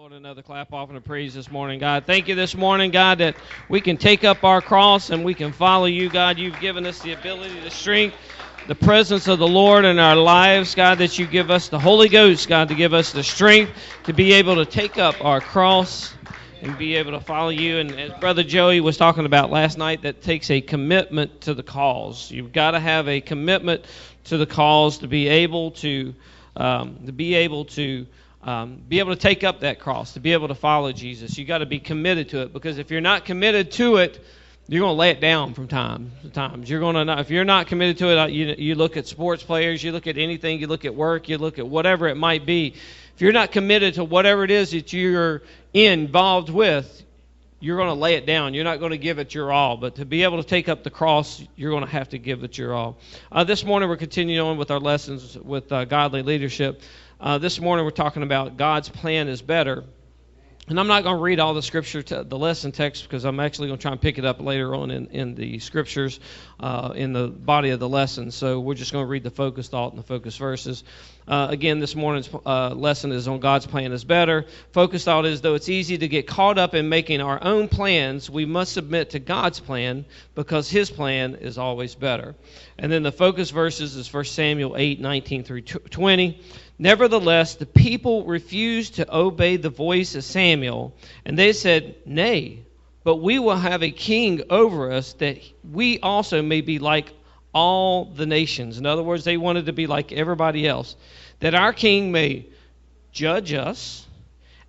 Lord, another clap offering of praise this morning, God. Thank you this morning, God, that we can take up our cross and we can follow you, God. You've given us the ability, the strength, the presence of the Lord in our lives, God, that you give us the Holy Ghost, God, to give us the strength to be able to take up our cross and be able to follow you. And as Brother Joey was talking about last night, that takes a commitment to the cause. You've got to have a commitment to the cause to be able to take up that cross, to be able to follow Jesus. You got to be committed to it, because if you're not committed to it, you're going to lay it down from time to times. You're going to, if you're not committed to it, you look at sports players, you look at anything, you look at work, you look at whatever it might be. If you're not committed to whatever it is that you're involved with, you're going to lay it down. You're not going to give it your all. But to be able to take up the cross, you're going to have to give it your all. This morning we're continuing on with our lessons with godly leadership. This morning we're talking about God's plan is better. And I'm not going to read all the scripture, the lesson text, because I'm actually going to try and pick it up later on in the scriptures, in the body of the lesson. So we're just going to read the focus thought and the focus verses. Again, this morning's lesson is on God's plan is better. Focus thought is, though it's easy to get caught up in making our own plans, we must submit to God's plan, because his plan is always better. And then the focus verses is 1 Samuel 8:19 through 20. Nevertheless, the people refused to obey the voice of Samuel, and they said, "Nay, but we will have a king over us, that we also may be like all the nations." In other words, they wanted to be like everybody else, that our king may judge us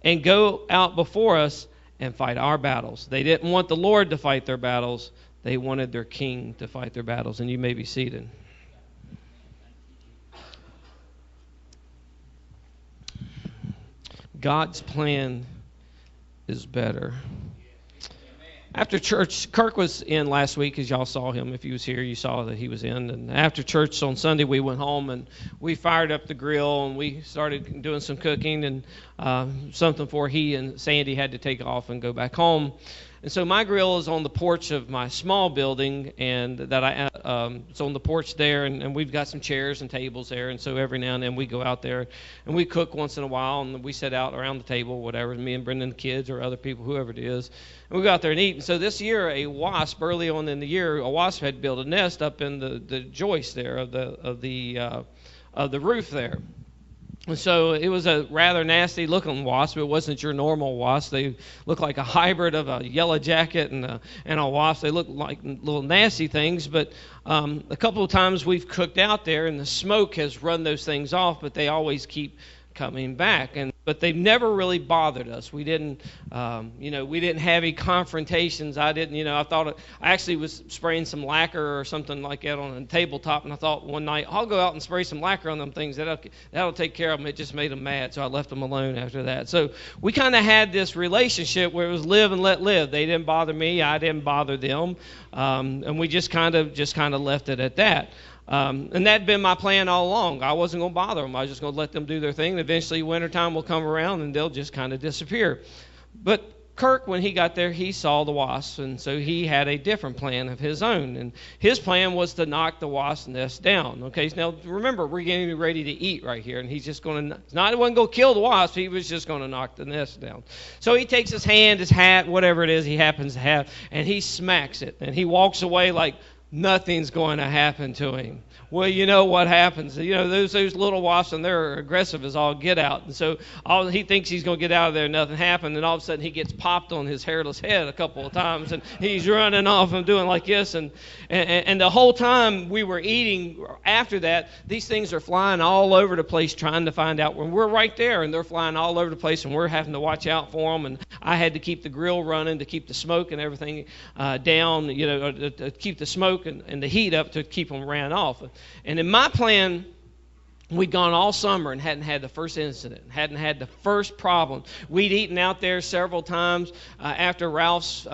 and go out before us and fight our battles. They didn't want the Lord to fight their battles. They wanted their king to fight their battles. And you may be seated. God's plan is better. After church, Kirk was in last week, as y'all saw him. If he was here, you saw that he was in. And after church on Sunday, we went home and we fired up the grill and we started doing some cooking and something for he and Sandy had to take off and go back home. And so my grill is on the porch of my small building, and it's on the porch there, and we've got some chairs and tables there. And so every now and then we go out there and we cook once in a while, and we sit out around the table, whatever, me and Brendan, the kids, or other people, whoever it is, and we go out there and eat. And so this year, early on in the year, a wasp had built a nest up in the joist there of the roof there. And so it was a rather nasty-looking wasp. It wasn't your normal wasp. They looked like a hybrid of a yellow jacket and a wasp. They looked like little nasty things. But a couple of times we've cooked out there, and the smoke has run those things off, but they always keep coming back. But they've never really bothered us. We didn't have any confrontations. I actually was spraying some lacquer or something like that on a tabletop, and I thought one night, I'll go out and spray some lacquer on them things. That'll take care of them. It just made them mad, so I left them alone after that. So we kind of had this relationship where it was live and let live. They didn't bother me. I didn't bother them. And we just kind of left it at that. And that had been my plan all along. I wasn't going to bother them. I was just going to let them do their thing. Eventually, wintertime will come around, and they'll just kind of disappear. But Kirk, when he got there, he saw the wasps, and so he had a different plan of his own. And his plan was to knock the wasp nest down. Okay, now remember, we're getting ready to eat right here, and he's just going to, he wasn't going to kill the wasp, he was just going to knock the nest down. So he takes his hand, his hat, whatever it is he happens to have, and he smacks it, and he walks away like nothing's going to happen to him. Well, you know what happens. Those little wasps, and they're aggressive as all get out. And so he thinks he's going to get out of there, nothing happened, and all of a sudden he gets popped on his hairless head a couple of times, and he's running off and doing like this. And the whole time we were eating after that, these things are flying all over the place trying to find out when we're right there, and they're flying all over the place, and we're having to watch out for them. And I had to keep the grill running to keep the smoke and everything down, to keep the smoke and the heat up to keep them ran off. And in my plan, we'd gone all summer and hadn't had the first incident, hadn't had the first problem. We'd eaten out there several times. After Ralph's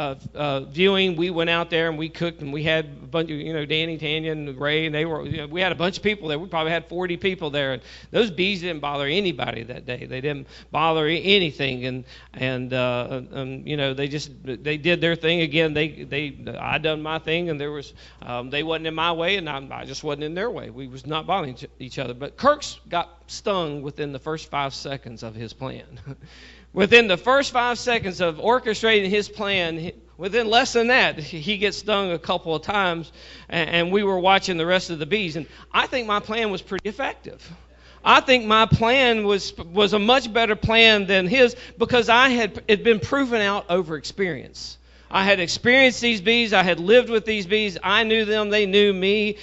viewing, we went out there and we cooked, and we had a bunch of, Danny, Tanya, and Ray, and we had a bunch of people there. We probably had 40 people there, and those bees didn't bother anybody that day. They didn't bother anything, and they did their thing. Again, I done my thing, and there was they wasn't in my way, and I just wasn't in their way. We was not bothering each other, but Kirk's got stung within the first 5 seconds of his plan. Within the first 5 seconds of orchestrating his plan, within less than that, he gets stung a couple of times, and we were watching the rest of the bees. And I think my plan was pretty effective. I think my plan was a much better plan than his, because it been proven out over experience. I had experienced these bees. I had lived with these bees. I knew them. They knew me.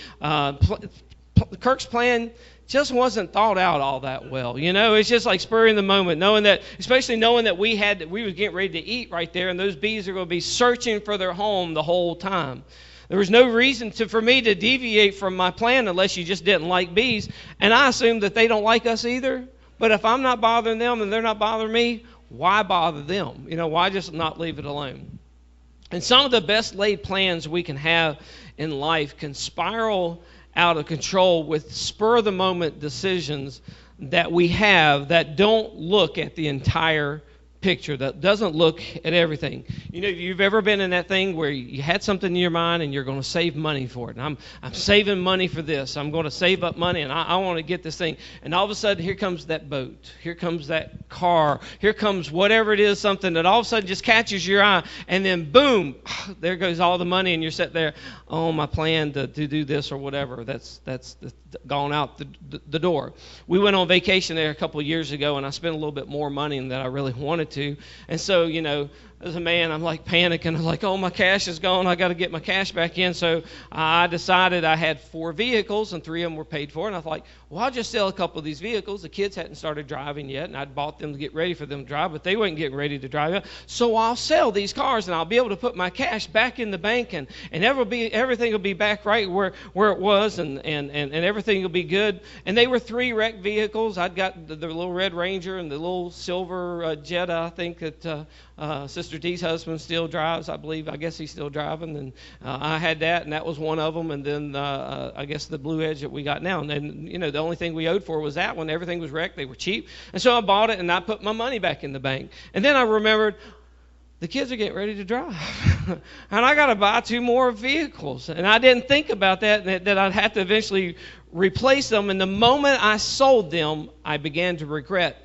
Kirk's plan just wasn't thought out all that well. It's just like spurring the moment, especially knowing that we were getting ready to eat right there, and those bees are going to be searching for their home the whole time. There was no reason for me to deviate from my plan unless you just didn't like bees. And I assume that they don't like us either. But if I'm not bothering them and they're not bothering me, why bother them? Why just not leave it alone? And some of the best laid plans we can have in life can spiral out of control with spur-of-the-moment decisions that we have that don't look at the entire picture, that doesn't look at everything. You've ever been in that thing where you had something in your mind and you're going to save money for it. And I'm saving money for this. I'm going to save up money, and I want to get this thing. And all of a sudden, here comes that boat. Here comes that car. Here comes whatever it is, something that all of a sudden just catches your eye. And then, boom, there goes all the money, and you're sitting there, oh, my plan to do this or whatever. That's gone out the door. We went on vacation there a couple of years ago, and I spent a little bit more money than I really wanted to. And so, as a man, I'm like panicking. I'm like, oh, my cash is gone. I got to get my cash back in. So I decided I had 4 vehicles, and 3 of them were paid for. And I thought, well, I'll just sell a couple of these vehicles. The kids hadn't started driving yet, and I'd bought them to get ready for them to drive, but they weren't getting ready to drive yet. So I'll sell these cars, and I'll be able to put my cash back in the bank, and everything will be back right where it was, and everything will be good. And they were 3 wrecked vehicles. I'd got the little Red Ranger and the little silver Jetta, I think, that Sister D's husband still drives, I believe. I guess he's still driving. And I had that, and that was one of them. And then I guess the Blue Edge that we got now. And then, the only thing we owed for was that one. Everything was wrecked. They were cheap. And so I bought it, and I put my money back in the bank. And then I remembered, the kids are getting ready to drive. And I got to buy 2 more vehicles. And I didn't think about that I'd have to eventually replace them. And the moment I sold them, I began to regret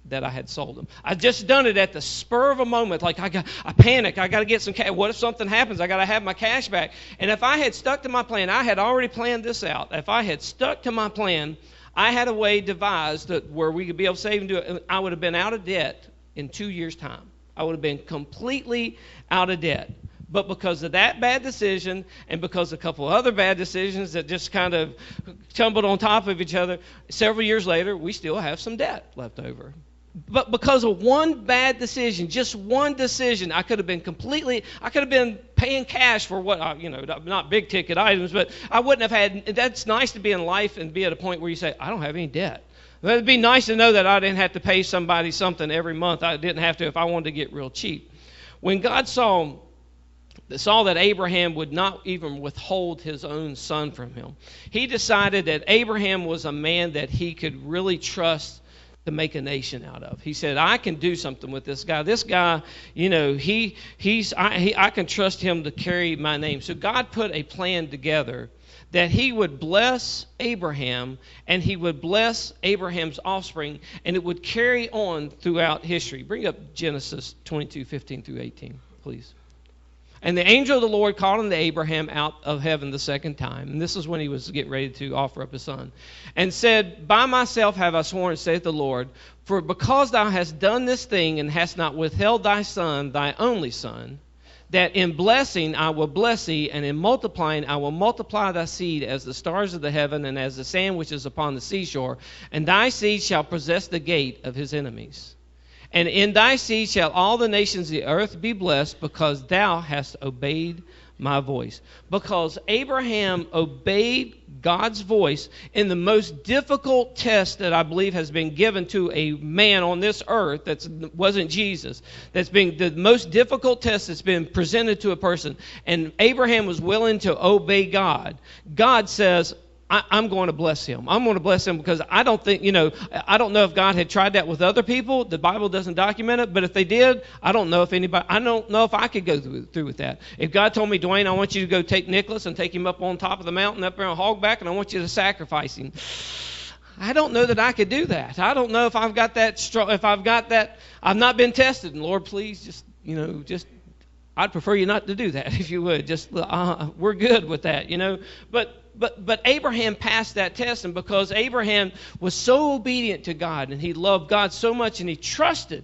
that I had sold them. I just done it at the spur of a moment. Like I panic. I got to get some cash. What if something happens? I got to have my cash back. And if I had stuck to my plan, I had already planned this out. If I had stuck to my plan, I had a way devised where we could be able to save and do it. I would have been out of debt in 2 years' time. I would have been completely out of debt. But because of that bad decision, and because of a couple other bad decisions that just kind of tumbled on top of each other, several years later, we still have some debt left over. But because of one bad decision, just one decision, I could have been paying cash for what, not big ticket items, but I wouldn't have had. That's nice to be in life and be at a point where you say, I don't have any debt. It'd be nice to know that I didn't have to pay somebody something every month. I didn't have to if I wanted to get real cheap. When God saw that Abraham would not even withhold his own son from him, he decided that Abraham was a man that he could really trust to make a nation out of. He said, I can do something with this guy. This guy, I can trust him to carry my name. So God put a plan together that he would bless Abraham, and he would bless Abraham's offspring, and it would carry on throughout history. Bring up Genesis 22:15 through 18, please. And the angel of the Lord called unto Abraham out of heaven the second time. And this is when he was getting ready to offer up his son. And said, By myself have I sworn, saith the Lord, for because thou hast done this thing, and hast not withheld thy son, thy only son, that in blessing I will bless thee, and in multiplying I will multiply thy seed as the stars of the heaven, and as the sand which is upon the seashore. And thy seed shall possess the gate of his enemies. And in thy seed shall all the nations of the earth be blessed, because thou hast obeyed my voice. Because Abraham obeyed God's voice in the most difficult test that I believe has been given to a man on this earth that wasn't Jesus. That's been the most difficult test that's been presented to a person. And Abraham was willing to obey God. God says, I'm going to bless him. I'm going to bless him because I don't know if God had tried that with other people. The Bible doesn't document it, but if they did, I don't know if I could go through with that. If God told me, Duane, I want you to go take Nicholas and take him up on top of the mountain up there on Hogback, and I want you to sacrifice him. I don't know that I could do that. I don't know if I've got that strong, if I've got that, I've not been tested. And Lord, please just, I'd prefer you not to do that if you would. Just, we're good with that, But Abraham passed that test, and because Abraham was so obedient to God, and he loved God so much, and he trusted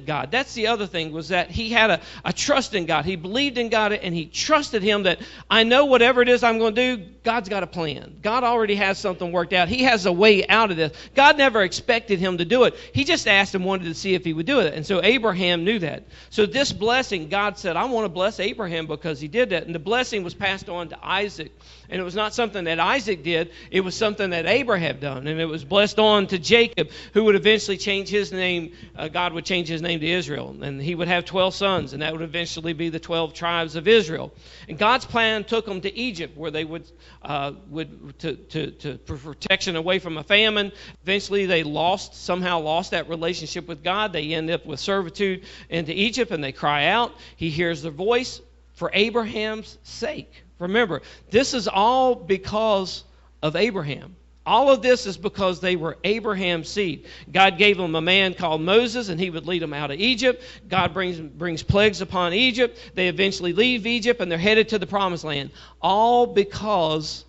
God. That's the other thing, was that he had a trust in God. He believed in God, and he trusted him that I know whatever it is I'm going to do, God's got a plan. God already has something worked out. He has a way out of this. God never expected him to do it. He just asked him, wanted to see if he would do it. And so Abraham knew that. So this blessing, God said, I want to bless Abraham because he did that. And the blessing was passed on to Isaac. And it was not something that Isaac did. It was something that Abraham done. And it was blessed on to Jacob, who would eventually change his name. God would change his name to Israel. And he would have 12 sons. And that would eventually be the 12 tribes of Israel. And God's plan took them to Egypt, where they would for protection away from a famine. Eventually they somehow lost that relationship with God. They end up with servitude into Egypt, and they cry out. He hears their voice for Abraham's sake. Remember, this is all because of Abraham. All of this is because they were Abraham's seed. God gave them a man called Moses, and he would lead them out of Egypt. God brings plagues upon Egypt. They eventually leave Egypt, and they're headed to the promised land. All because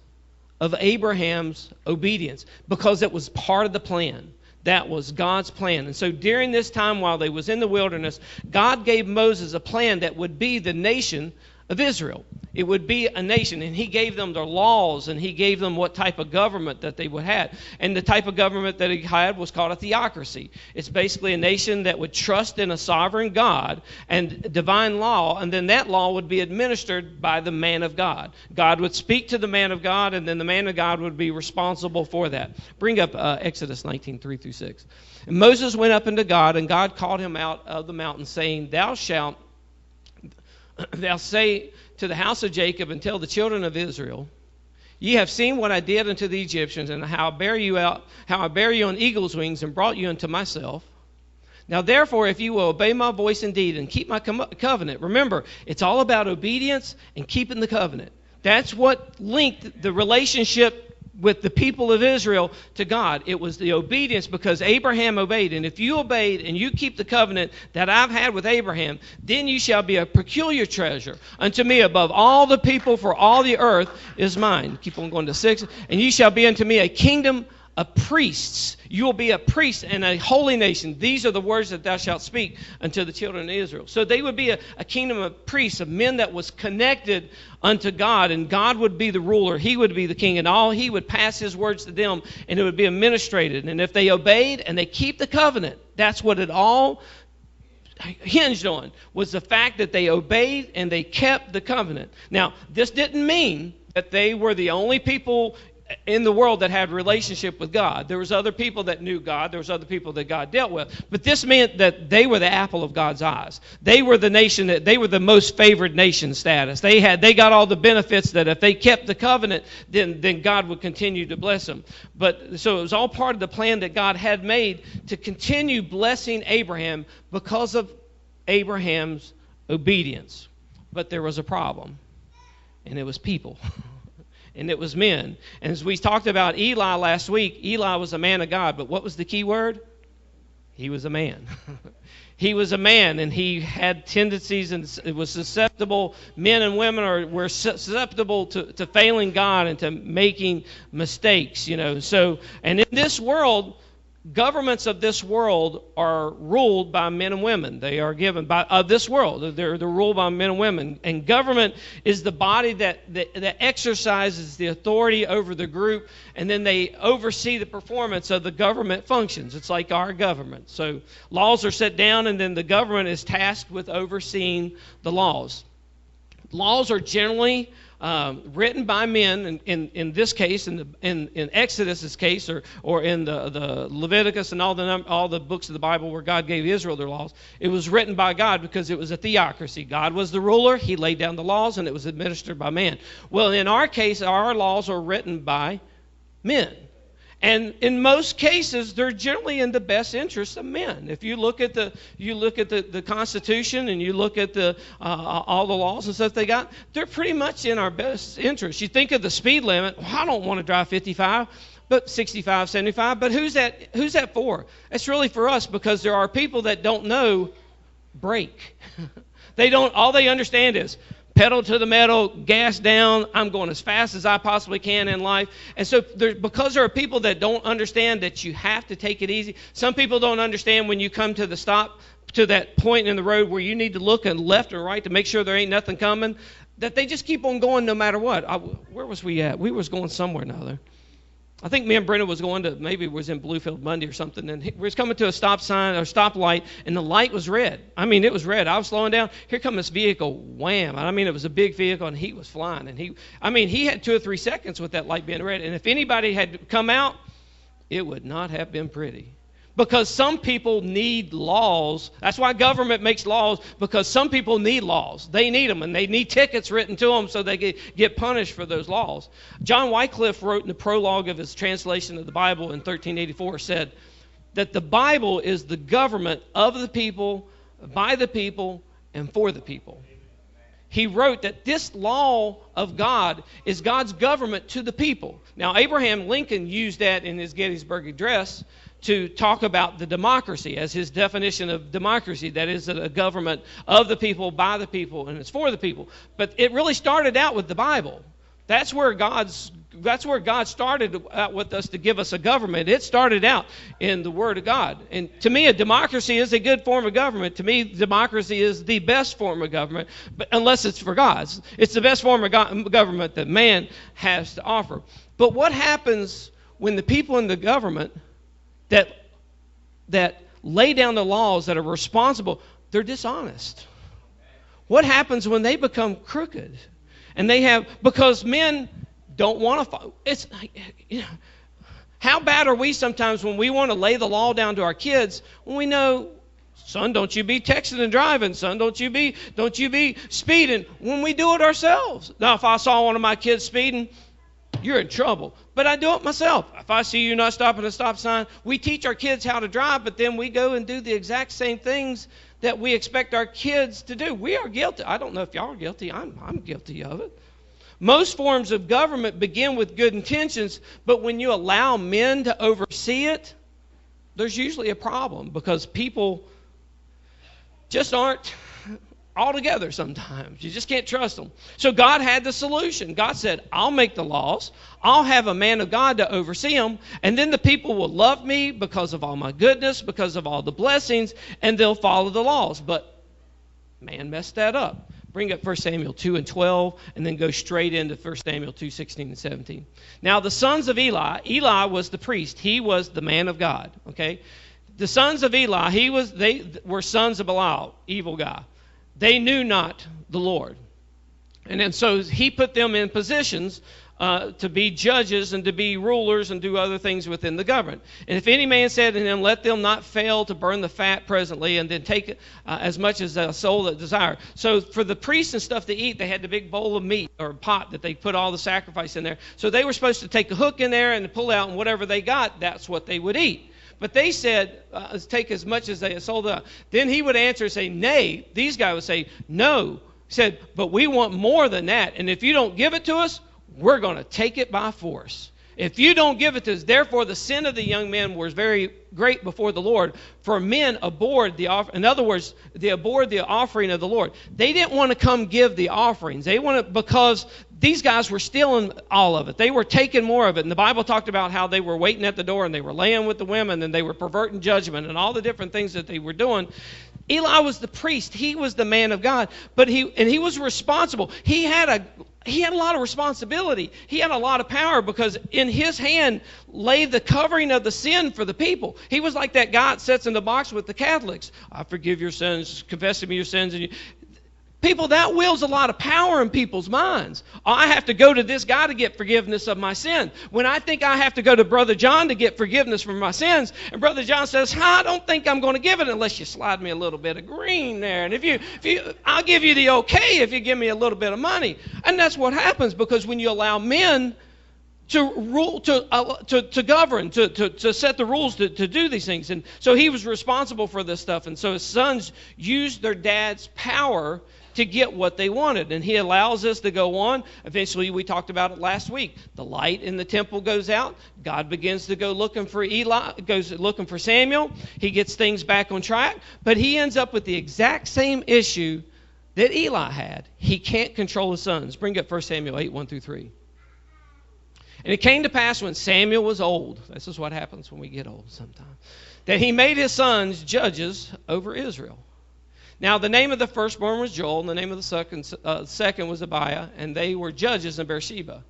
of Abraham's obedience, because it was part of the plan. That was God's plan. And so during this time while they was in the wilderness, God gave Moses a plan that would be the nation of Israel. It would be a nation, and he gave them their laws, and he gave them what type of government that they would have. And the type of government that he had was called a theocracy. It's basically a nation that would trust in a sovereign God and divine law, and then that law would be administered by the man of God. God would speak to the man of God, and then the man of God would be responsible for that. Bring up Exodus 19:3-6. And Moses went up unto God, and God called him out of the mountain, saying, Thou say to the house of Jacob, and tell the children of Israel, Ye have seen what I did unto the Egyptians, and how I bear you on eagle's wings, and brought you unto myself. Now therefore, if you will obey my voice indeed, and keep my covenant. Remember, it's all about obedience and keeping the covenant. That's what linked the relationship with the people of Israel to God. It was the obedience, because Abraham obeyed. And if you obeyed and you keep the covenant that I've had with Abraham, then you shall be a peculiar treasure unto me above all the people, for all the earth is mine. Keep on going to 6. And you shall be unto me a kingdom of priests. You will be a priest and a holy nation. These are the words that thou shalt speak unto the children of Israel. So they would be a kingdom of priests, of men that was connected unto God, and God would be the ruler. He would be the king, and all he would pass his words to them, and it would be administrated. And if they obeyed and they keep the covenant, that's what it all hinged on, was the fact that they obeyed and they kept the covenant. Now, this didn't mean that they were the only people in the world that had relationship with God. There was other people that knew God. There was other people that God dealt with. But this meant that they were the apple of God's eyes. They were the nation that they were the most favored nation status. They got all the benefits that if they kept the covenant, then God would continue to bless them. But so it was all part of the plan that God had made to continue blessing Abraham because of Abraham's obedience. But there was a problem, and it was people. And it was men. And as we talked about Eli last week, Eli was a man of God. But what was the key word? He was a man. He was a man, and he had tendencies, and it was susceptible. Men and women were susceptible to failing God and to making mistakes. So, and in this world, governments of this world are ruled by men and women. They are given of this world. They're ruled by men and women. And government is the body that exercises the authority over the group, and then they oversee the performance of the government functions. It's like our government. So laws are set down, and then the government is tasked with overseeing the laws. Laws are generally written by men, in this case, in Exodus's case, or in the Leviticus and all the books of the Bible where God gave Israel their laws. It was written by God because it was a theocracy. God was the ruler. He laid down the laws, and it was administered by man. Well, in our case, our laws are written by men. And in most cases, they're generally in the best interest of men. If you look at the Constitution, and you look at all the laws and stuff they got, they're pretty much in our best interest. You think of the speed limit. Well, I don't want to drive 55. but 65, 75. But who's that for? It's really for us, because there are people that don't know brake. All they understand is pedal to the metal, gas down, I'm going as fast as I possibly can in life. And so because there are people that don't understand that you have to take it easy. Some people don't understand when you come to the stop, to that point in the road where you need to look left and right to make sure there ain't nothing coming, that they just keep on going no matter what. Where was we at? We was going somewhere or another. I think me and Brenda was going to, maybe it was in Bluefield Monday or something, and we was coming to a stop sign or stoplight, and the light was red. I mean, it was red. I was slowing down. Here come this vehicle, wham. I mean, it was a big vehicle, and he was flying. And he had 2 or 3 seconds with that light being red. And if anybody had come out, it would not have been pretty. Because some people need laws. That's why government makes laws, because some people need laws. They need them, and they need tickets written to them so they get punished for those laws. John Wycliffe wrote in the prologue of his translation of the Bible in 1384, said that the Bible is the government of the people, by the people, and for the people. He wrote that this law of God is God's government to the people. Now, Abraham Lincoln used that in his Gettysburg Address to talk about the democracy as his definition of democracy. That is a government of the people, by the people, and it's for the people. But it really started out with the Bible. That's where God started out with us to give us a government. It started out in the Word of God. And to me, a democracy is a good form of government. To me, democracy is the best form of government, but unless it's for God. It's the best form of government that man has to offer. But what happens when the people in the government that lay down the laws, that are responsible, they're dishonest? What happens when they become crooked? And because men don't want to follow. How bad are we sometimes when we want to lay the law down to our kids when we know, son, don't you be texting and driving, son, don't you be speeding, when we do it ourselves. Now, if I saw one of my kids speeding, you're in trouble. But I do it myself. If I see you not stopping at a stop sign, we teach our kids how to drive, but then we go and do the exact same things that we expect our kids to do. We are guilty. I don't know if y'all are guilty. I'm guilty of it. Most forms of government begin with good intentions, but when you allow men to oversee it, there's usually a problem, because people just aren't all together sometimes. You just can't trust them. So God had the solution. God said, I'll make the laws. I'll have a man of God to oversee them. And then the people will love me because of all my goodness, because of all the blessings, and they'll follow the laws. But man messed that up. Bring up 1 Samuel 2 and 12, and then go straight into 1 Samuel 2, 16 and 17. Now the sons of Eli was the priest. He was the man of God. Okay? The sons of Eli, they were sons of Belial, evil guy. They knew not the Lord. And then so he put them in positions to be judges and to be rulers and do other things within the government. And if any man said to him, let them not fail to burn the fat presently, and then take as much as a soul that desire. So for the priests and stuff to eat, they had the big bowl of meat or pot that they put all the sacrifice in there. So they were supposed to take a hook in there and pull out, and whatever they got, that's what they would eat. But they said, take as much as they sold out. Then he would answer and say, nay. These guys would say, no. He said, but we want more than that. And if you don't give it to us, we're going to take it by force. If you don't give it to us, therefore the sin of the young men was very great before the Lord. For men abhorred the offering. In other words, they abhorred the offering of the Lord. They didn't want to come give the offerings. They wanted, because these guys were stealing all of it. They were taking more of it. And the Bible talked about how they were waiting at the door, and they were laying with the women, and they were perverting judgment, and all the different things that they were doing. Eli was the priest. He was the man of God, but he was responsible. He had a lot of responsibility. He had a lot of power, because in his hand lay the covering of the sin for the people. He was like that guy that sits in the box with the Catholics. I forgive your sins, confess to me your sins. And people, that wields a lot of power in people's minds. I have to go to this guy to get forgiveness of my sin. When I think I have to go to Brother John to get forgiveness for my sins, and Brother John says, I don't think I'm going to give it unless you slide me a little bit of green there. And if you, I'll give you the okay if you give me a little bit of money. And that's what happens, because when you allow men to rule, to govern, to set the rules, to do these things. And so he was responsible for this stuff. And so his sons used their dad's power to get what they wanted. And he allows this to go on. Eventually, we talked about it last week. The light in the temple goes out. God begins to go looking for goes looking for Samuel. He gets things back on track. But he ends up with the exact same issue that Eli had. He can't control his sons. Bring up 1 Samuel 8, 1 through 3. And it came to pass when Samuel was old, this is what happens when we get old sometimes, that he made his sons judges over Israel. Now the name of the firstborn was Joel, and the name of the second was Abiah, and they were judges in Beersheba.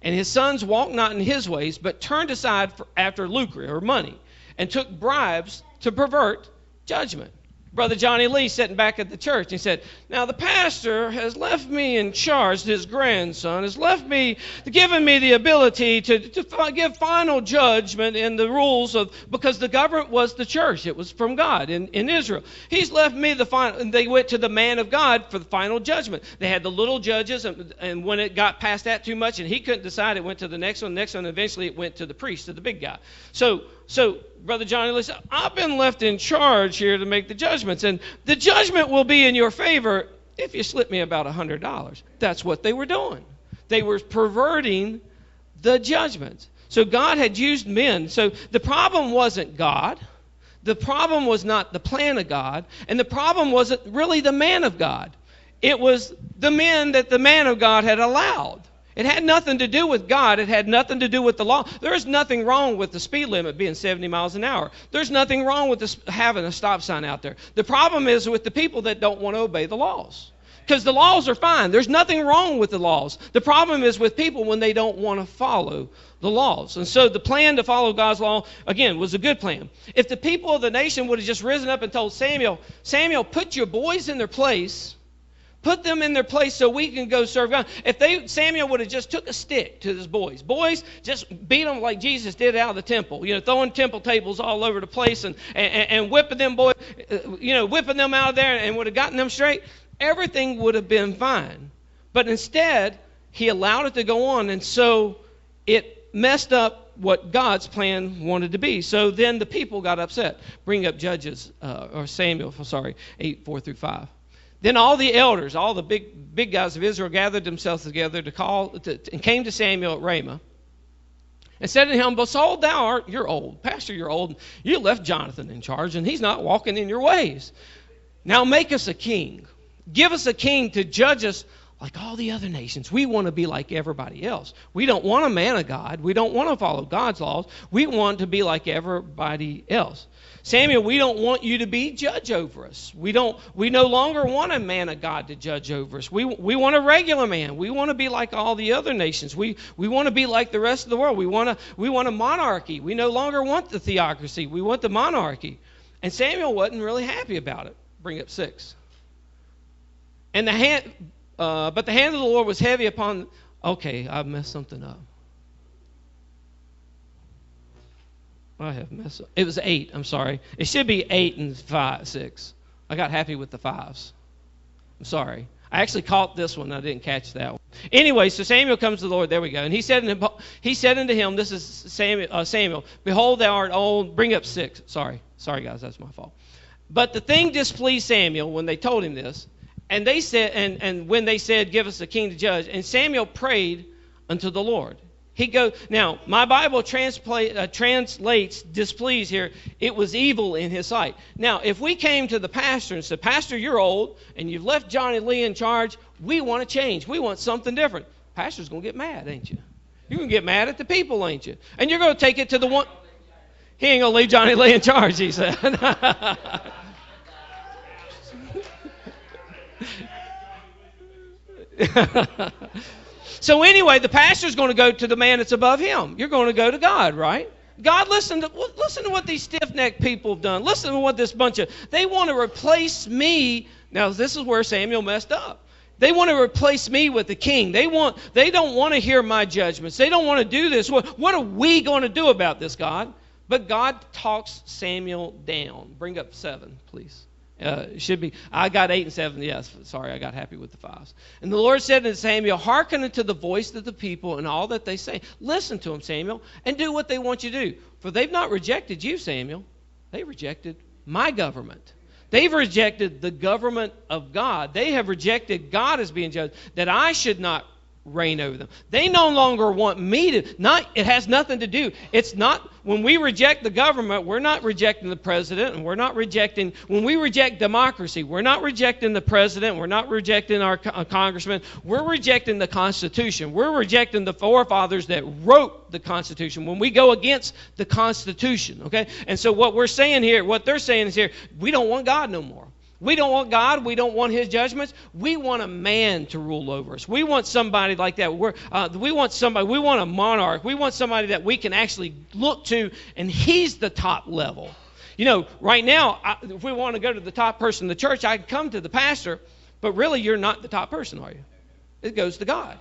And his sons walked not in his ways, but turned aside after lucre or money, and took bribes to pervert judgment. Brother Johnny Lee sitting back at the church. He said, now the pastor has left me in charge, his grandson has left me, given me the ability to give final judgment in the rules of, because the government was the church. It was from God in Israel. He's left me the final, and they went to the man of God for the final judgment. They had the little judges, and when it got past that too much, and he couldn't decide, it went to the next one, and eventually it went to the priest, to the big guy. So Brother Johnny Lee said, I've been left in charge here to make the judgments, and the judgment will be in your favor if you slip me about $100. That's what they were doing. They were perverting the judgments. So God had used men. So the problem wasn't God. The problem was not the plan of God. And the problem wasn't really the man of God. It was the men that the man of God had allowed. It had nothing to do with God. It had nothing to do with the law. There is nothing wrong with the speed limit being 70 miles an hour. There's nothing wrong with having a stop sign out there. The problem is with the people that don't want to obey the laws. Because the laws are fine. There's nothing wrong with the laws. The problem is with people when they don't want to follow the laws. And so the plan to follow God's law, again, was a good plan. If the people of the nation would have just risen up and told Samuel, put your boys in their place. Put them in their place so we can go serve God. If Samuel would have just took a stick to his boys, just beat them like Jesus did out of the temple, throwing temple tables all over the place and whipping them boys, whipping them out of there and would have gotten them straight, everything would have been fine. But instead, he allowed it to go on, and so it messed up what God's plan wanted to be. So then the people got upset. Bring up Samuel 8, 4 through 5. Then all the elders, all the big guys of Israel gathered themselves together and came to Samuel at Ramah and said to him, behold, you're old. Pastor, you're old. You left Jonathan in charge, and he's not walking in your ways. Now make us a king. Give us a king to judge us like all the other nations. We want to be like everybody else. We don't want a man of God. We don't want to follow God's laws. We want to be like everybody else. Samuel, we don't want you to be judge over us. We no longer want a man of God to judge over us. We want a regular man. We want to be like all the other nations. We want to be like the rest of the world. We want a monarchy. We no longer want the theocracy. We want the monarchy. And Samuel wasn't really happy about it. Bring up 6. And but the hand of the Lord was heavy upon. Okay, I've messed something up. I have messed up. It was 8. I'm sorry. It should be 8 and 6. I got happy with the 5s. I'm sorry. I actually caught this one. I didn't catch that one. Anyway, so Samuel comes to the Lord. There we go. And he said unto him, this is Samuel, behold, thou art old. Bring up 6. Sorry, guys. That's my fault. But the thing displeased Samuel when they told him this. And they said, and when they said, give us a king to judge. And Samuel prayed unto the Lord. Now, my Bible translates displeased here. It was evil in his sight. Now, if we came to the pastor and said, Pastor, you're old, and you've left Johnny Lee in charge, we want to change. We want something different. Pastor's going to get mad, ain't you? You're going to get mad at the people, ain't you? And you're going to take it to the one. He ain't going to leave Johnny Lee in charge, he said. So anyway, the pastor's going to go to the man that's above him. You're going to go to God, right? God, listen to what these stiff-necked people have done. Listen to what this they want to replace me. Now, this is where Samuel messed up. They want to replace me with the king. They don't want to hear my judgments. They don't want to do this. What are we going to do about this, God? But God talks Samuel down. Bring up 7, please. It should be, I got 8 and 7. Yes, sorry, I got happy with the 5s. And the Lord said unto Samuel, hearken unto the voice of the people and all that they say. Listen to them, Samuel, and do what they want you to do. For they've not rejected you, Samuel. They rejected my government. They've rejected the government of God. They have rejected God as being judge, that I should not reign over them. They no longer want me to, it has nothing to do. It's not, when we reject the government, we're not rejecting the president, and we're not rejecting, when we reject democracy, we're not rejecting the president, we're not rejecting our congressman, we're rejecting the Constitution. We're rejecting the forefathers that wrote the Constitution when we go against the Constitution, okay? And so what we're saying here, what they're saying is here, we don't want God no more. We don't want God. We don't want His judgments. We want a man to rule over us. We want somebody like that. We want somebody. We want a monarch. We want somebody that we can actually look to, and he's the top level. You know, right now, if we want to go to the top person in the church, I can come to the pastor, but really you're not the top person, are you? It goes to God.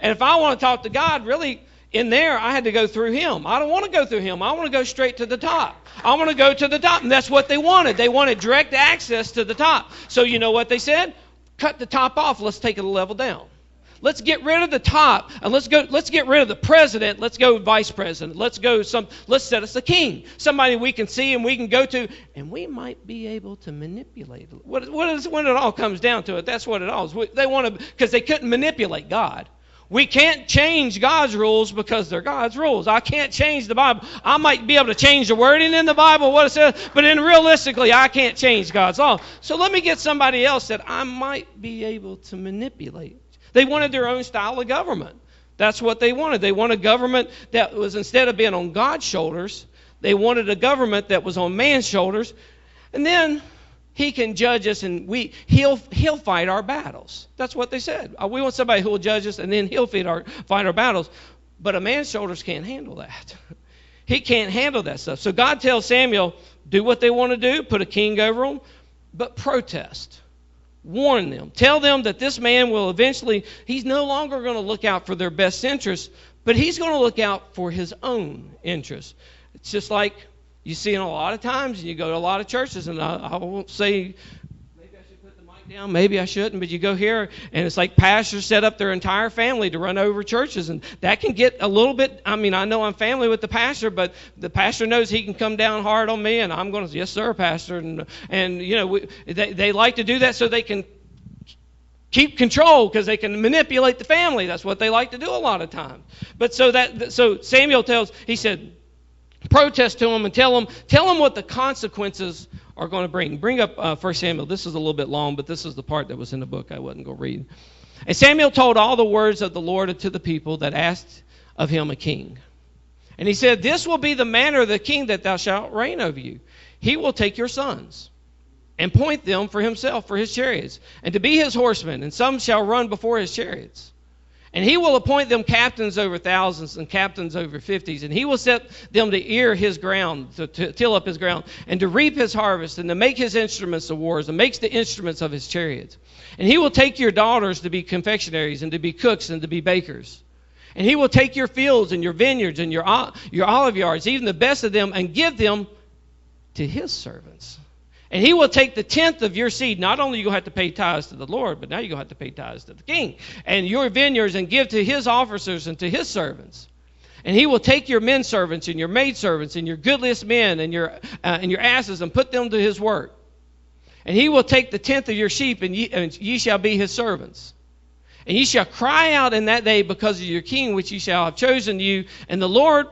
And if I want to talk to God, really, in there, I had to go through him. I don't want to go through him. I want to go straight to the top. I want to go to the top. And that's what they wanted. They wanted direct access to the top. So you know what they said? Cut the top off. Let's take it a level down. Let's get rid of the top, and let's get rid of the president. Let's go vice president. Let's set us a king. Somebody we can see and we can go to, and we might be able to manipulate. When it all comes down to it, that's what it all is. They want to, because they couldn't manipulate God. We can't change God's rules because they're God's rules. I can't change the Bible. I might be able to change the wording in the Bible, what it says, but realistically, I can't change God's law. So let me get somebody else that I might be able to manipulate. They wanted their own style of government. That's what they wanted. They wanted a government that was, instead of being on God's shoulders, they wanted a government that was on man's shoulders. And then He can judge us, and he'll fight our battles. That's what they said. We want somebody who will judge us, and then he'll fight our battles. But a man's shoulders can't handle that. He can't handle that stuff. So God tells Samuel, do what they want to do, put a king over them, but protest. Warn them. Tell them that this man will eventually, he's no longer going to look out for their best interests, but he's going to look out for his own interests. It's just like you see it a lot of times, and you go to a lot of churches, and I won't say, maybe I should put the mic down, maybe I shouldn't, but you go here, and it's like pastors set up their entire family to run over churches, and that can get a little bit, I know I'm family with the pastor, but the pastor knows he can come down hard on me, and I'm going to, yes, sir, pastor, and you know, they like to do that so they can keep control, because they can manipulate the family. That's what they like to do a lot of times. But so Samuel he said, protest to them and tell them what the consequences are going to bring. Bring up 1 Samuel. This is a little bit long, but this is the part that was in the book I wasn't going to read. And Samuel told all the words of the Lord to the people that asked of him a king. And he said, this will be the manner of the king that thou shalt reign over you. He will take your sons and point them for himself, for his chariots, and to be his horsemen, and some shall run before his chariots. And he will appoint them captains over thousands and captains over 50s. And he will set them to ear his ground, to till up his ground, and to reap his harvest, and to make his instruments of wars, and makes the instruments of his chariots. And he will take your daughters to be confectionaries, and to be cooks, and to be bakers. And he will take your fields and your vineyards and your olive yards, even the best of them, and give them to his servants. And he will take the tenth of your seed. Not only are you going to have to pay tithes to the Lord, but now you're going to have to pay tithes to the king. And your vineyards, and give to his officers and to his servants. And he will take your men servants and your maid servants and your goodliest men and your asses, and put them to his work. And he will take the tenth of your sheep, and ye shall be his servants. And ye shall cry out in that day because of your king, which ye shall have chosen you. And the Lord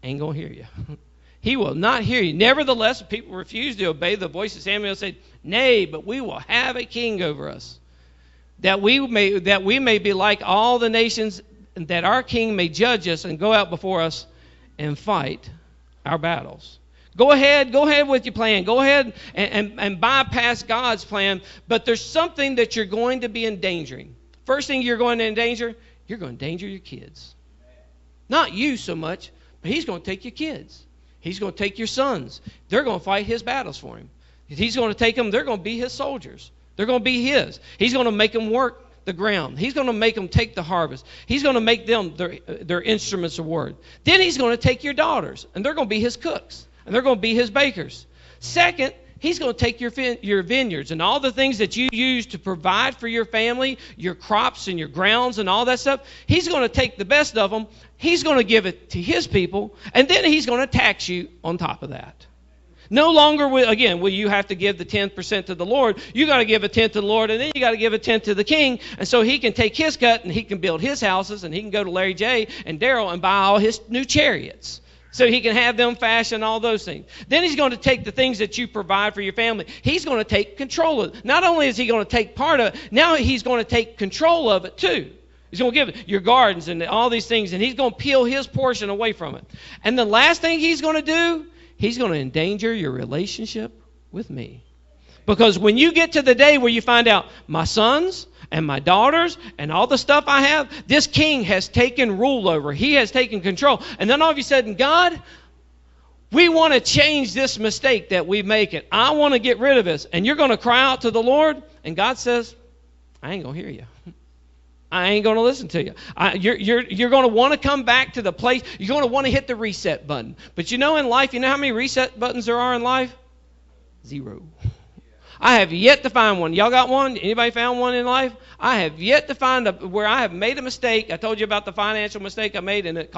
ain't going to hear you. He will not hear you. Nevertheless, people refuse to obey the voice of Samuel and said, nay, but we will have a king over us, that we may be like all the nations, and that our king may judge us and go out before us and fight our battles. Go ahead with your plan. Go ahead and bypass God's plan, but there's something that you're going to be endangering. First thing you're going to endanger your kids. Not you so much, but he's going to take your kids. He's going to take your sons. They're going to fight his battles for him. He's going to take them. They're going to be his soldiers. They're going to be his. He's going to make them work the ground. He's going to make them take the harvest. He's going to make them their instruments of war. Then he's going to take your daughters, and they're going to be his cooks, and they're going to be his bakers. Second, he's going to take your vineyards and all the things that you use to provide for your family, your crops and your grounds and all that stuff. He's going to take the best of them. He's going to give it to his people, and then he's going to tax you on top of that. No longer will you have to give the 10% to the Lord. You got to give a tenth to the Lord, and then you got to give a tenth to the king, and so he can take his cut and he can build his houses, and he can go to Larry J. and Daryl and buy all his new chariots, so he can have them fashion all those things. Then he's going to take the things that you provide for your family. He's going to take control of it. Not only is he going to take part of it, now he's going to take control of it too. He's going to give it your gardens and all these things, and he's going to peel his portion away from it. And the last thing he's going to do, he's going to endanger your relationship with me. Because when you get to the day where you find out my sons and my daughters and all the stuff I have, this king has taken rule over. He has taken control. And then all of a sudden, God, we want to change this mistake that we make it. I want to get rid of this. And you're going to cry out to the Lord, and God says, I ain't going to hear you. I ain't going to listen to you. You're going to want to come back to the place. You're going to want to hit the reset button. But you know in life, you know how many reset buttons there are in life? 0. I have yet to find one. Y'all got one? Anybody found one in life? I have yet to find where I have made a mistake. I told you about the financial mistake I made, and it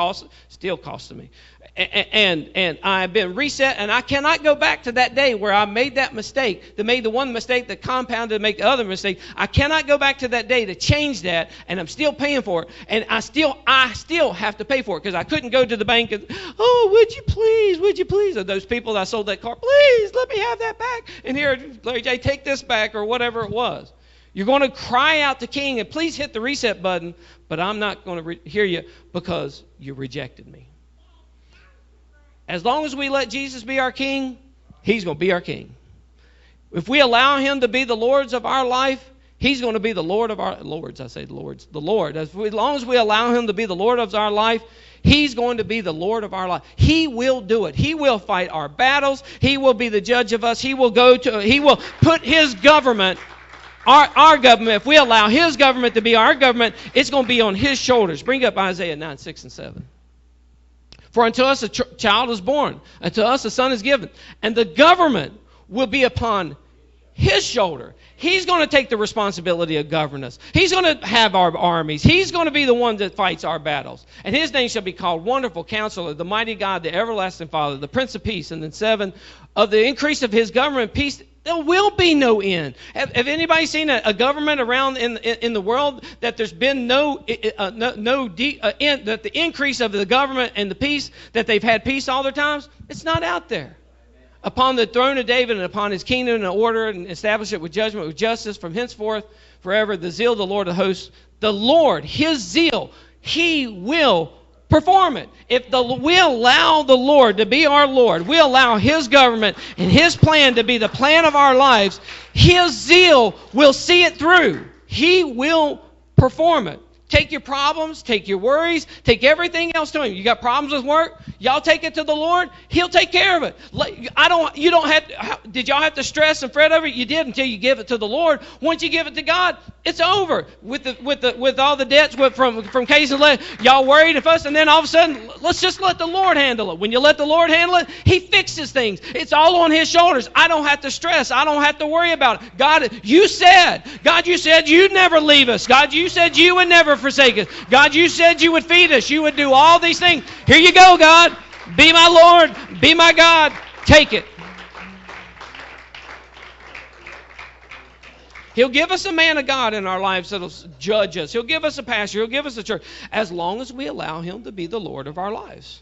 still costed me. And I've been reset, and I cannot go back to that day where I made that mistake, that made the one mistake that compounded to make the other mistake. I cannot go back to that day to change that, and I'm still paying for it. And I still have to pay for it, because I couldn't go to the bank and, oh, would you please, or those people that I sold that car, please let me have that back. And here, Larry J, take this back, or whatever it was. You're going to cry out to King, and please hit the reset button, but I'm not going to hear you because you rejected me. As long as we let Jesus be our king, he's going to be our king. If we allow him to be the Lord of our life, he's going to be the Lord of our Lords. I say Lords. The Lord. As long as we allow him to be the Lord of our life, he's going to be the Lord of our life. He will do it. He will fight our battles. He will be the judge of us. He will put his government, our government, if we allow his government to be our government, it's going to be on his shoulders. Bring up Isaiah 9, 6, and 7. For unto us a child is born, unto us a son is given, and the government will be upon his shoulder. He's going to take the responsibility of governing us. He's going to have our armies. He's going to be the one that fights our battles. And his name shall be called Wonderful Counselor, the Mighty God, the Everlasting Father, the Prince of Peace. And then 7, of the increase of his government peace, there will be no end. Have anybody seen a government around in the world that there's been that the increase of the government and the peace, that they've had peace all their times? It's not out there. Upon the throne of David and upon his kingdom and order, and establish it with judgment, with justice from henceforth forever. The zeal of the Lord of hosts, the Lord, his zeal, he will perform it. If we allow the Lord to be our Lord, we allow his government and his plan to be the plan of our lives, his zeal will see it through. He will perform it. Take your problems, take your worries, take everything else to him. You got problems with work? Y'all take it to the Lord. He'll take care of it. Did y'all have to stress and fret over it? You did until you give it to the Lord. Once you give it to God, it's over with all the debts from case and let. Y'all worried and fussed, and then all of a sudden, let's just let the Lord handle it. When you let the Lord handle it, he fixes things. It's all on his shoulders. I don't have to stress. I don't have to worry about it. God, you said you'd never leave us. God, you said you would never forsake us. God, you said you would feed us. You would do all these things. Here you go, God. Be my Lord. Be my God. Take it. He'll give us a man of God in our lives that'll judge us. He'll give us a pastor. He'll give us a church, as long as we allow him to be the Lord of our lives.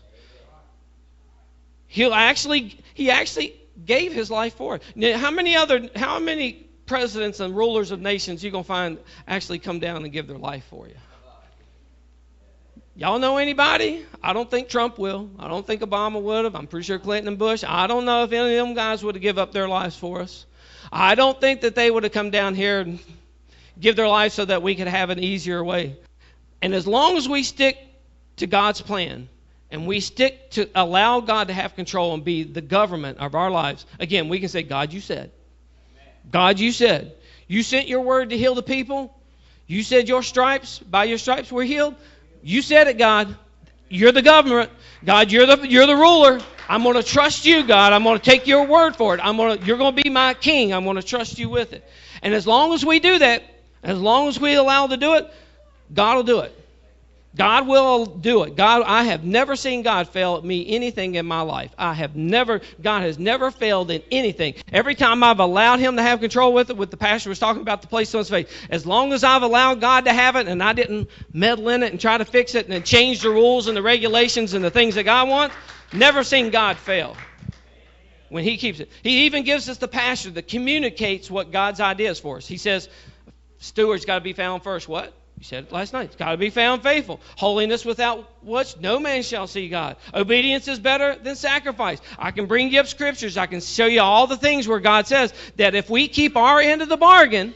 He actually gave his life for it. Now, how many presidents and rulers of nations you gonna find actually come down and give their life for you? Y'all know anybody? I don't think Trump will. I don't think Obama would have. I'm pretty sure Clinton and Bush. I don't know if any of them guys would have given up their lives for us. I don't think that they would have come down here and give their life so that we could have an easier way. And as long as we stick to God's plan and we stick to allow God to have control and be the government of our lives, again, we can say, God, you said. God, you said. You sent your word to heal the people. You said by your stripes we're healed. You said it, God. You're the government. God, you're the ruler. I'm going to trust you, God. I'm going to take your word for it. You're going to be my king. I'm going to trust you with it. And as long as we do that, as long as we allow to do it, God will do it. God will do it. I have never seen God fail at me anything in my life. God has never failed in anything. Every time I've allowed him to have control with it, what the pastor was talking about, the place on his face, as long as I've allowed God to have it and I didn't meddle in it and try to fix it and then change the rules and the regulations and the things that God wants, never seen God fail when he keeps it. He even gives us the pastor that communicates what God's idea is for us. He says, steward's got to be found first. What? You said it last night. It's got to be found faithful. Holiness without which no man shall see God. Obedience is better than sacrifice. I can bring you up scriptures. I can show you all the things where God says that if we keep our end of the bargain,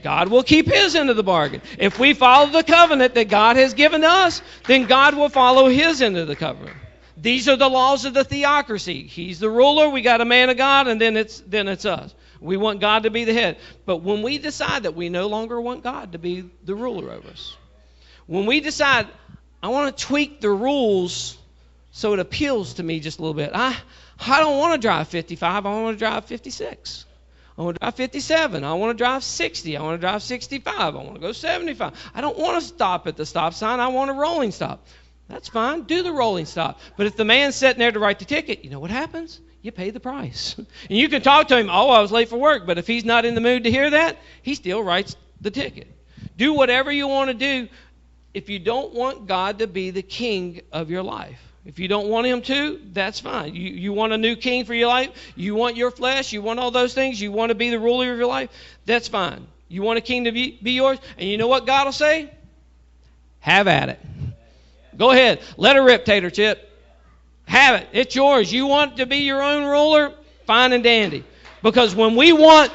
God will keep his end of the bargain. If we follow the covenant that God has given to us, then God will follow his end of the covenant. These are the laws of the theocracy. He's the ruler. We got a man of God, and then it's us. We want God to be the head. But when we decide that we no longer want God to be the ruler over us, when we decide, I want to tweak the rules so it appeals to me just a little bit. I don't want to drive 55. I want to drive 56. I want to drive 57. I want to drive 60. I want to drive 65. I want to go 75. I don't want to stop at the stop sign. I want a rolling stop. That's fine. Do the rolling stop. But if the man's sitting there to write the ticket, you know what happens? You pay the price. And you can talk to him, I was late for work. But if he's not in the mood to hear that, he still writes the ticket. Do whatever you want to do if you don't want God to be the king of your life. If you don't want him to, that's fine. You want a new king for your life? You want your flesh? You want all those things? You want to be the ruler of your life? That's fine. You want a king to be yours? And you know what God will say? Have at it. Go ahead. Let her rip, Tater Chip. Have it. It's yours. You want to be your own ruler? Fine and dandy. Because when we no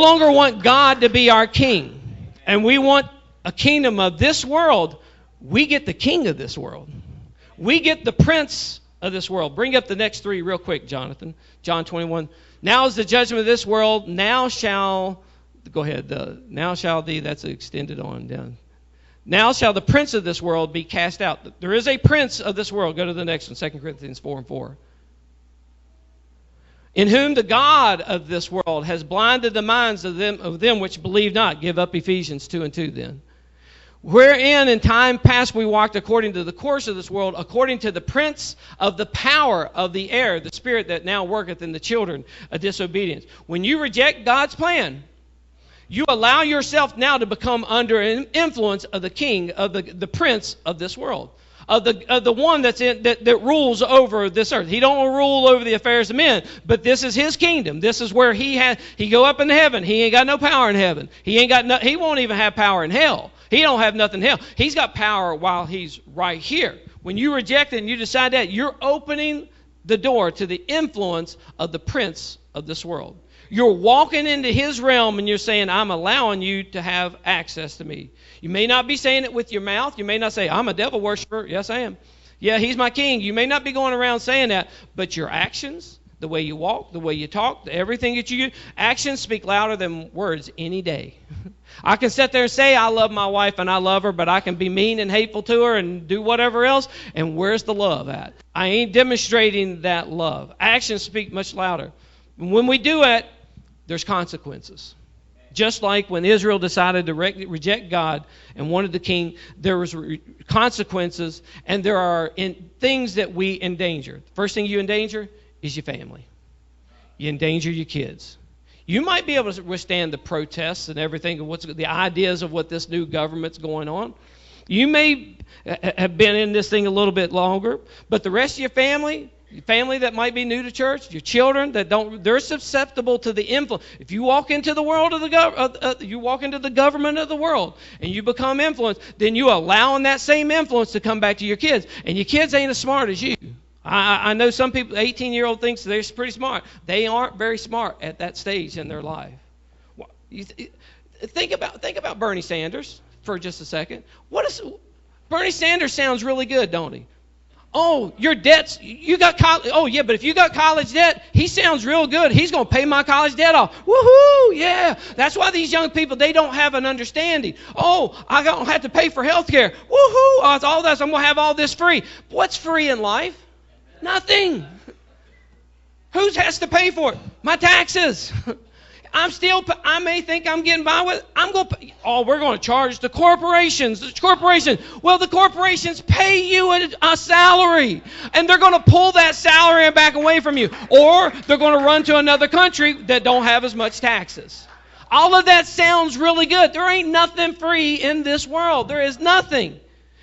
longer want God to be our king, and we want a kingdom of this world, we get the king of this world. We get the prince of this world. Bring up the next three real quick, Jonathan. John 21. Now is the judgment of this world. Now shall thee, that's extended on down. Now shall the prince of this world be cast out. There is a prince of this world. Go to the next one, 2 Corinthians 4:4. In whom the God of this world has blinded the minds of them which believe not. Give up Ephesians 2:2 then. Wherein in time past we walked according to the course of this world, according to the prince of the power of the air, the spirit that now worketh in the children of disobedience. When you reject God's plan, you allow yourself now to become under an influence of the king, of the prince of this world, of the one that rules over this earth. He don't rule over the affairs of men, but this is his kingdom. This is where he go up into heaven. He ain't got no power in heaven. He won't even have power in hell. He don't have nothing in hell. He's got power while he's right here. When you reject it and you decide that, you're opening the door to the influence of the prince of this world. You're walking into his realm and you're saying, I'm allowing you to have access to me. You may not be saying it with your mouth. You may not say, I'm a devil worshiper. Yes, I am. Yeah, he's my king. You may not be going around saying that, but your actions, the way you walk, the way you talk, everything that you do, actions speak louder than words any day. I can sit there and say I love my wife and I love her, but I can be mean and hateful to her and do whatever else. And where's the love at? I ain't demonstrating that love. Actions speak much louder. When we do it, there's consequences. Just like when Israel decided to reject God and wanted the king, there was consequences, and there are things that we endanger. The first thing you endanger is your family. You endanger your kids. You might be able to withstand the protests and everything, and the ideas of what this new government's going on. You may have been in this thing a little bit longer, but the rest of your family that might be new to church, your children they're susceptible to the influence. If you walk into the world of you walk into the government of the world and you become influenced, then you allowing that same influence to come back to your kids. And your kids ain't as smart as you. I know some people, 18-year-old thinks they're pretty smart. They aren't very smart at that stage in their life. Think about Bernie Sanders for just a second. Bernie Sanders sounds really good, don't he? Oh, your debts, you got college. Oh, yeah, but if you got college debt, he sounds real good. He's going to pay my college debt off. Woohoo, yeah. That's why these young people, they don't have an understanding. Oh, I don't have to pay for health care. Woohoo, it's all this. I'm going to have all this free. What's free in life? Nothing. Who has to pay for it? My taxes. I may think I'm getting by with it. We're going to charge the corporations. Well, the corporations pay you a salary, and they're going to pull that salary back away from you, or they're going to run to another country that don't have as much taxes. All of that sounds really good. There ain't nothing free in this world. There is nothing.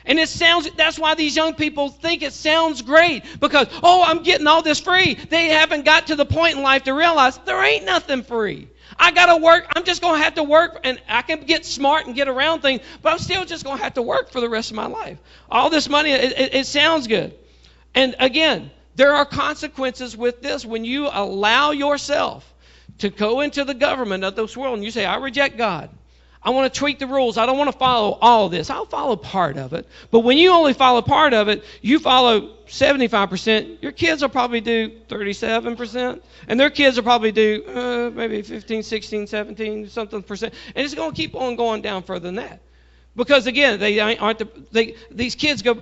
And that's why these young people think it sounds great, because, I'm getting all this free. They haven't got to the point in life to realize there ain't nothing free. I got to work. I'm just going to have to work, and I can get smart and get around things, but I'm still just going to have to work for the rest of my life. All this money, it sounds good. And again, there are consequences with this. When you allow yourself to go into the government of this world and you say, I reject God. I want to tweak the rules. I don't want to follow all of this. I'll follow part of it. But when you only follow part of it, you follow 75%. Your kids will probably do 37%. And their kids will probably do maybe 15, 16, 17, something percent. And it's going to keep on going down further than that. Because, again, these kids go.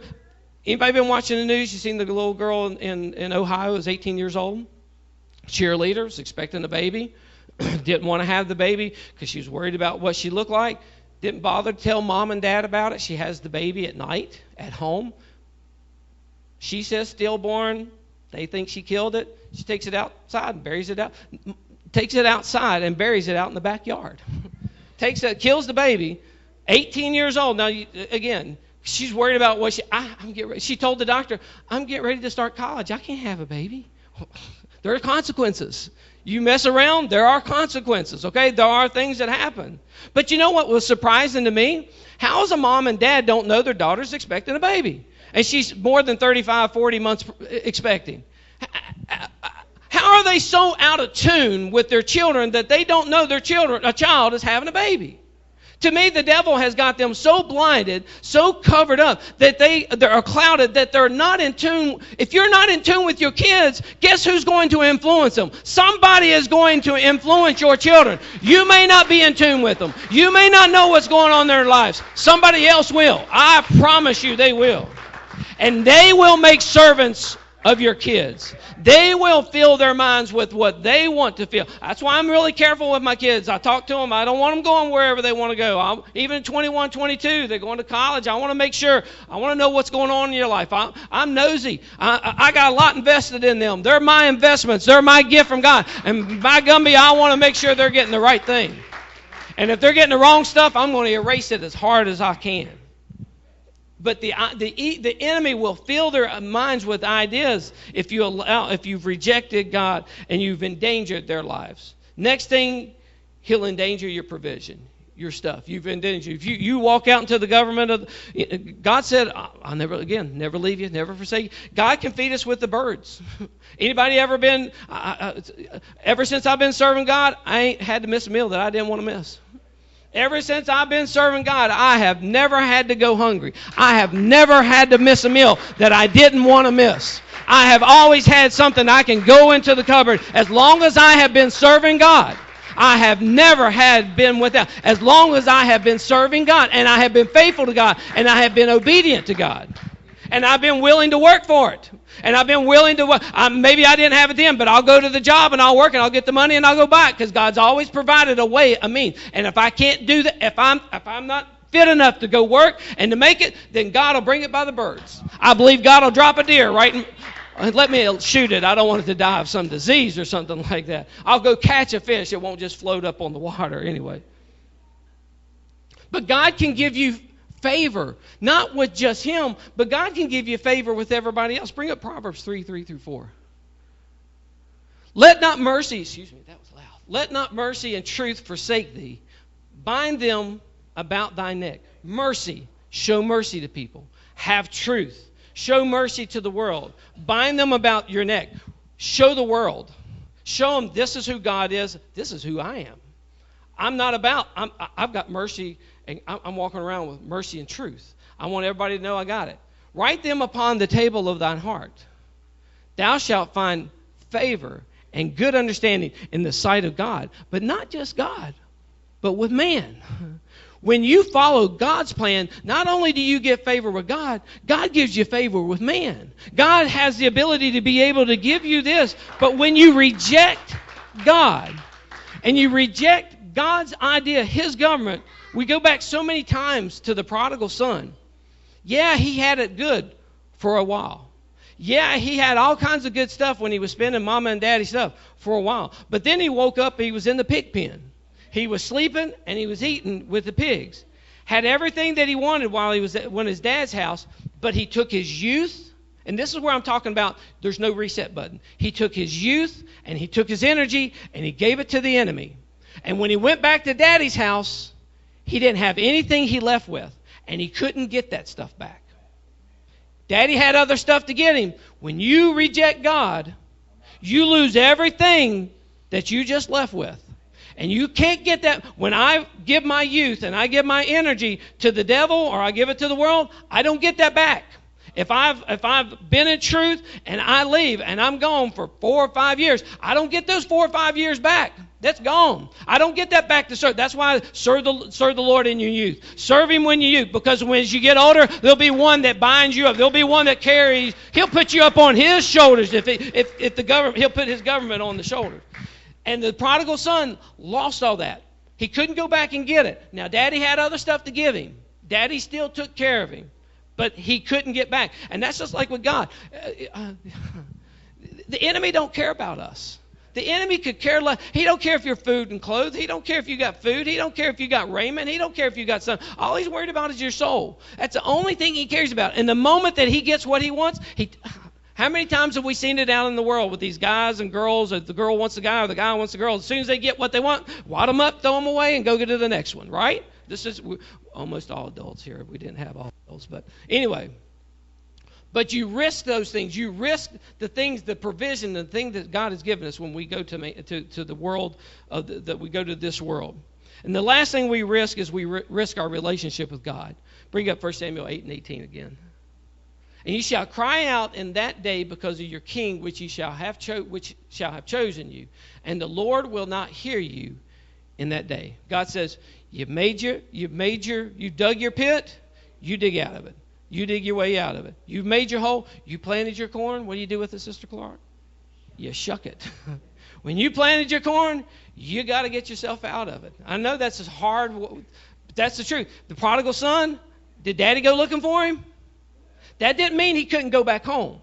Anybody been watching the news? You seen the little girl in Ohio who's 18 years old? Cheerleader, was expecting a baby. Didn't want to have the baby because she was worried about what she looked like. Didn't bother to tell mom and dad about it. She has the baby at night at home. She says stillborn. They think she killed it. She takes it outside and buries it out. Takes it outside and buries it out in the backyard. Kills the baby. 18 years old. Now, again, she's worried about what I'm getting ready. She told the doctor, I'm getting ready to start college. I can't have a baby. There are consequences. You mess around, there are consequences, okay? There are things that happen. But you know what was surprising to me? How is a mom and dad don't know their daughter's expecting a baby? And she's more than 35, 40 months expecting. How are they so out of tune with their children that they don't know a child is having a baby? To me, the devil has got them so blinded, so covered up, that they are clouded, that they're not in tune. If you're not in tune with your kids, guess who's going to influence them? Somebody is going to influence your children. You may not be in tune with them. You may not know what's going on in their lives. Somebody else will. I promise you they will. And they will make servants of your kids. They will fill their minds with what they want to feel. That's why I'm really careful with my kids. I talk to them. I don't want them going wherever they want to go. Even 21, 22, they're going to college. I want to make sure. I want to know what's going on in your life. I'm nosy. I got a lot invested in them. They're my investments. They're my gift from God. And by Gumby, I want to make sure they're getting the right thing. And if they're getting the wrong stuff, I'm going to erase it as hard as I can. But the enemy will fill their minds with ideas if you've rejected God and you've endangered their lives. Next thing, he'll endanger your provision, your stuff. You've endangered. If you walk out into the government God said, I'll never leave you, never forsake you. God can feed us with the birds. Anybody ever been? Ever since I've been serving God, I ain't had to miss a meal that I didn't want to miss. Ever since I've been serving God, I have never had to go hungry. I have never had to miss a meal that I didn't want to miss. I have always had something I can go into the cupboard. As long as I have been serving God, I have never been without. As long as I have been serving God, and I have been faithful to God, and I have been obedient to God, and I've been willing to work for it. And I've been willing to, maybe I didn't have it then, but I'll go to the job and I'll work and I'll get the money and I'll go back, because God's always provided a way, a means. And if I can't do that, if I'm not fit enough to go work and to make it, then God will bring it by the birds. I believe God will drop a deer right and let me shoot it. I don't want it to die of some disease or something like that. I'll go catch a fish. It won't just float up on the water anyway. But God can give you favor, not with just him, but God can give you favor with everybody else. Bring up Proverbs 3:3-4. Let not mercy and truth forsake thee. Bind them about thy neck. Mercy, show mercy to people. Have truth. Show mercy to the world. Bind them about your neck. Show the world. Show them this is who God is. This is who I am. I've got mercy. And I'm walking around with mercy and truth. I want everybody to know I got it. Write them upon the table of thine heart. Thou shalt find favor and good understanding in the sight of God. But not just God, but with man. When you follow God's plan, not only do you get favor with God, God gives you favor with man. God has the ability to be able to give you this. But when you reject God, and you reject God's idea, his government, we go back so many times to the prodigal son. Yeah, he had it good for a while. Yeah, he had all kinds of good stuff when he was spending mama and daddy stuff for a while. But then he woke up, he was in the pig pen. He was sleeping and he was eating with the pigs. Had everything that he wanted while he was at his dad's house, but he took his youth, and this is where I'm talking about there's no reset button. He took his youth and he took his energy and he gave it to the enemy. And when he went back to daddy's house, he didn't have anything he left with, and he couldn't get that stuff back. Daddy had other stuff to get him. When you reject God, you lose everything that you just left with. And you can't get that. When I give my youth and I give my energy to the devil or I give it to the world, I don't get that back. If I've been in truth and I leave and I'm gone for 4 or 5 years, I don't get those 4 or 5 years back. That's gone. I don't get that back to serve. That's why serve the Lord in your youth. Serve him when you're youth, because as you get older, there'll be one that binds you up. There'll be one that carries. He'll put you up on his shoulders if the government. He'll put his government on the shoulders. And the prodigal son lost all that. He couldn't go back and get it. Now, Daddy had other stuff to give him. Daddy still took care of him, but he couldn't get back. And that's just like with God. The enemy don't care about us. The enemy could care less. He don't care if you're food and clothes. He don't care if you got food. He don't care if you got raiment. He don't care if you got something. All he's worried about is your soul. That's the only thing he cares about. And the moment that he gets what he wants, how many times have we seen it out in the world with these guys and girls? Or the girl wants the guy or the guy wants the girl. As soon as they get what they want, wad them up, throw them away, and go get to the next one, right? This is almost all adults here. We didn't have all adults. But anyway. But you risk those things. You risk the things, the provision, the thing that God has given us when we go to the world, that we go to this world. And the last thing we risk is we risk our relationship with God. Bring up 1 Samuel 8 and 18 again. And ye shall cry out in that day because of your king, which shall have chosen you. And the Lord will not hear you in that day. God says, you've dug your pit, you dig out of it. You dig your way out of it. You've made your hole. You planted your corn. What do you do with it, Sister Clark? You shuck it. When you planted your corn, you got to get yourself out of it. I know that's hard, but that's the truth. The prodigal son, did Daddy go looking for him? That didn't mean he couldn't go back home.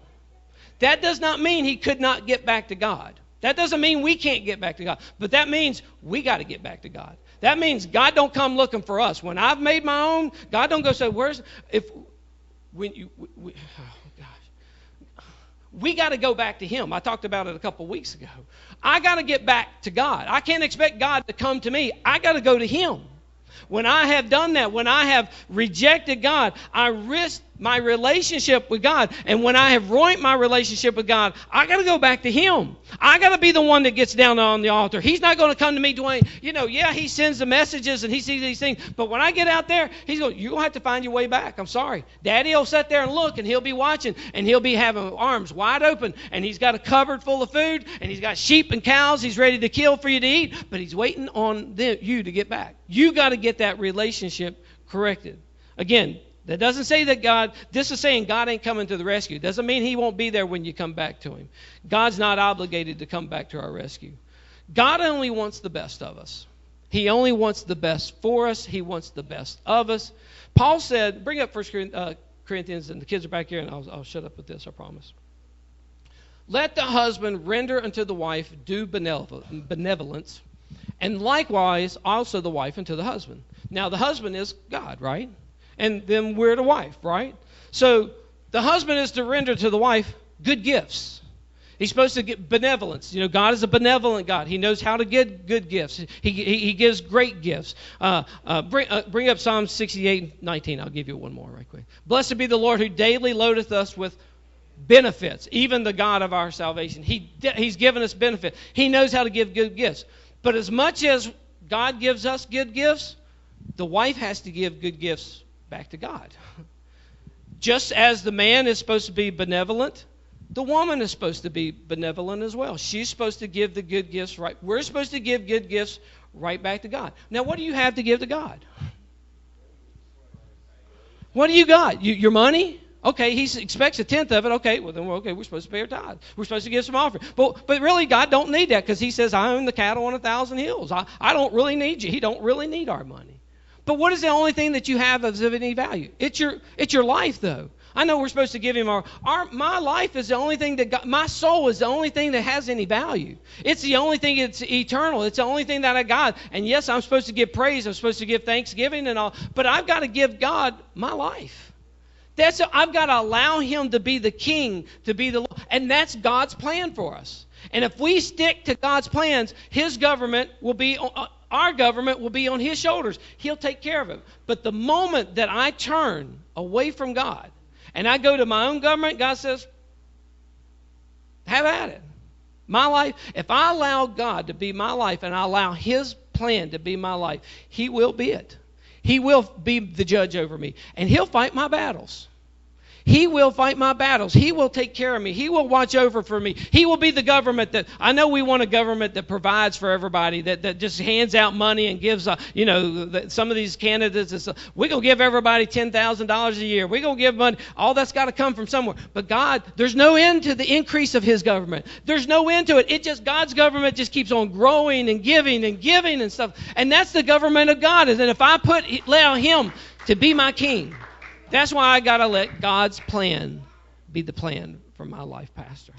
That does not mean he could not get back to God. That doesn't mean we can't get back to God. But that means we got to get back to God. That means God don't come looking for us. When I've made my own, God don't go say, we got to go back to him. I talked about it a couple weeks ago. I got to get back to God. I can't expect God to come to me. I got to go to him. When I have done that, when I have rejected God, I risk my relationship with God. And when I have ruined my relationship with God, I got to go back to him. I got to be the one that gets down on the altar. He's not going to come to me, Duane. He sends the messages and he sees these things. But when I get out there, he's going, you're going to have to find your way back. I'm sorry. Daddy will sit there and look, and he'll be watching, and he'll be having arms wide open, and he's got a cupboard full of food, and he's got sheep and cows he's ready to kill for you to eat, but he's waiting on you to get back. You got to get that relationship corrected. Again, that doesn't say that God, this is saying God ain't coming to the rescue. Doesn't mean he won't be there when you come back to him. God's not obligated to come back to our rescue. God only wants the best of us. He only wants the best for us. He wants the best of us. Paul said, bring up 1 Corinthians, and the kids are back here, and I'll shut up with this, I promise. Let the husband render unto the wife due benevolence, and likewise also the wife unto the husband. Now the husband is God, right? And then we're the wife, right? So the husband is to render to the wife good gifts. He's supposed to get benevolence. God is a benevolent God. He knows how to give good gifts. He gives great gifts. Bring up Psalm 68:19. I'll give you one more right quick. Blessed be the Lord who daily loadeth us with benefits, even the God of our salvation. He's given us benefit. He knows how to give good gifts. But as much as God gives us good gifts, the wife has to give good gifts back to God. Just as the man is supposed to be benevolent, the woman is supposed to be benevolent as well. She's supposed to give the good gifts right. We're supposed to give good gifts right back to God. Now, what do you have to give to God? What do you got? Your money? Okay, he expects a tenth of it. Okay, well then, we're supposed to pay our tithe. We're supposed to give some offering. But really, God don't need that because he says, I own the cattle on 1,000 hills. I don't really need you. He don't really need our money. But what is the only thing that you have of any value? It's your life, though. I know we're supposed to give him my life is the only thing that God, my soul is the only thing that has any value. It's the only thing that's eternal. It's the only thing that I got. And yes, I'm supposed to give praise. I'm supposed to give thanksgiving and all. But I've got to give God my life. I've got to allow him to be the king, to be the Lord. And that's God's plan for us. And if we stick to God's plans, his government will be, our government will be on his shoulders. He'll take care of it. But the moment that I turn away from God and I go to my own government, God says, have at it. My life, if I allow God to be my life and I allow his plan to be my life, he will be it. He will be the judge over me. And he'll fight my battles. He will fight my battles. He will take care of me. He will watch over for me. He will be the government that, I know we want a government that provides for everybody, that just hands out money and gives, some of these candidates, we're going to give everybody $10,000 a year. We're going to give money. All that's got to come from somewhere. But God, there's no end to the increase of his government. There's no end to it. God's government just keeps on growing and giving and stuff. And that's the government of God. And if I allow him to be my king, that's why I got to let God's plan be the plan for my life, Pastor.